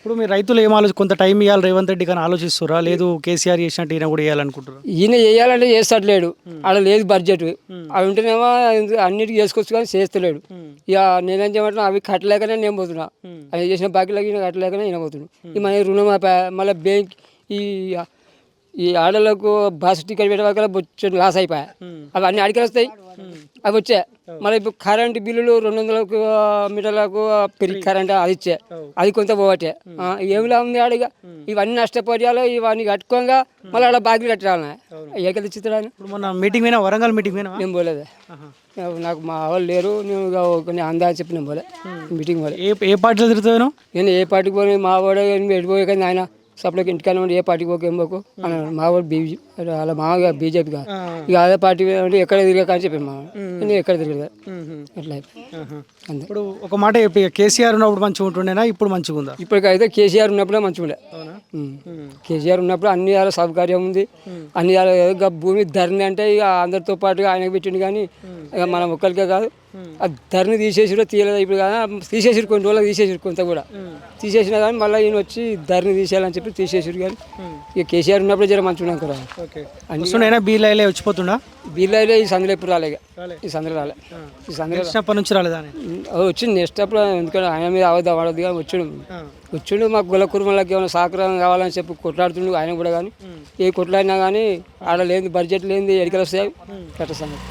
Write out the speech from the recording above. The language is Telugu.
ఇప్పుడు మీరు రైతులు ఏం కొంత టైం ఇవ్వాలి రేవంత్ రెడ్డి కానీ ఆలోచిస్తురా లేదు కేసీఆర్ చేసినట్టు ఈయన కూడా చేయాలనుకుంటారు? ఈయన చేయాలంటే చేస్తట్లేడు, ఆడ లేదు బడ్జెట్. అవి ఉంటేనేమో అన్నిటికీ చేసుకోవచ్చు కానీ చేస్తలేడు. ఇక నేనేం చేయమంటున్నా, అవి కట్టలేకనే నేను పోతున్నా. అవి చేసిన బాకీలకి ఈయన కట్టలేకనే ఈయన పోతున్నాను. ఈ మన రుణమాఫీ మళ్ళీ బ్యాంక్ ఈ ఆడలకు బస్ టికెట్ పెట్టే వరకు బొచ్చు లాస్ అయిపోయా. అవి అన్ని అడిగి వస్తాయి, అవి వచ్చాయి. మళ్ళీ ఇప్పుడు కరెంటు బిల్లులు 200 మీటర్లకు పెరిగి కరెంట్ అది ఇచ్చే, అది కొంత పోవట్టే. ఏమిలా ఉంది ఆడిగా ఇవన్నీ నష్టపోయాలో ఇవన్నీ కట్టుకోగా మళ్ళీ ఆడ బాకీలు కట్టాలి. ఏకది చిత్రాన్ని ఇప్పుడు మొన్న మీటింగ్ పోయినా, వరంగల్ మీటింగ్ పోయినా? నేను పోలేదు, నాకు మా వాళ్ళు లేరు. నేను కొన్ని అందా చెప్పి నేను పోలే మీటింగ్ పోలే. ఏ పార్టీలో తిరుగుతాను? నేను ఏ పార్టీకి పోయి మా వాడు ఎడిపోయే కానీ ఆయన సపరేట్గా ఇంటికాడ ఉండి ఏ పార్టీకి పోక ఏం పోకు అన్నాడు. మా వాడు అలా మామూలుగా బీజేపీ కాదు, ఇక అదే పార్టీ అంటే ఎక్కడ తిరిగా కానీ చెప్పాను మా నేను ఎక్కడ తిరగదు అట్లా అంతే. ఇప్పుడు ఒక మాట చెప్పి, కేసీఆర్ ఉన్నప్పుడు మంచిగా ఉంటుండేనా ఇప్పుడు మంచిగా ఉందా? ఇప్పటికైతే కేసీఆర్ ఉన్నప్పుడే మంచిగా ఉండే. కేసీఆర్ ఉన్నప్పుడు అన్ని యాల సౌకర్యం ఉంది, అన్ని యాల భూమి ధరని అంటే ఇక అందరితో పాటుగా ఆయనకు పెట్టిండు. కానీ ఇక మనం ఒక్కరికే కాదు, ఆ ధరని తీసేసిరో తీయలేదు. ఇప్పుడు తీసేసిరు, కొన్ని రోజులు తీసేసిరు, కొంత కూడా తీసేసినా కానీ మళ్ళీ ఈయన వచ్చి ధరని తీసేయాలని చెప్పి తీసేసిరు. కానీ ఇక కేసీఆర్ ఉన్నప్పుడు జర మంచిగా ఉన్నాం కదా. అన్ని బీలైలే వచ్చిపోతుండా? బీర్లైలే ఈ సందులో ఎప్పుడు రాలే, ఈ సందులో రాలే. ఈ సందులో నుంచి రాలేదా? వచ్చింది నెక్స్ట్ అప్పుడు, ఎందుకంటే ఆయన మీద అవద్దు వాడద్దు కానీ వచ్చిండు మాకు గొల్ల కుటుంబాలకు ఏమైనా సహకారం కావాలని చెప్పి కొట్లాడుతుండు ఆయన కూడా. కానీ ఏ కొట్లాడినా కానీ ఆడ లేని బడ్జెట్ లేని ఎడికలు వస్తాయి కట్ట సంగతి.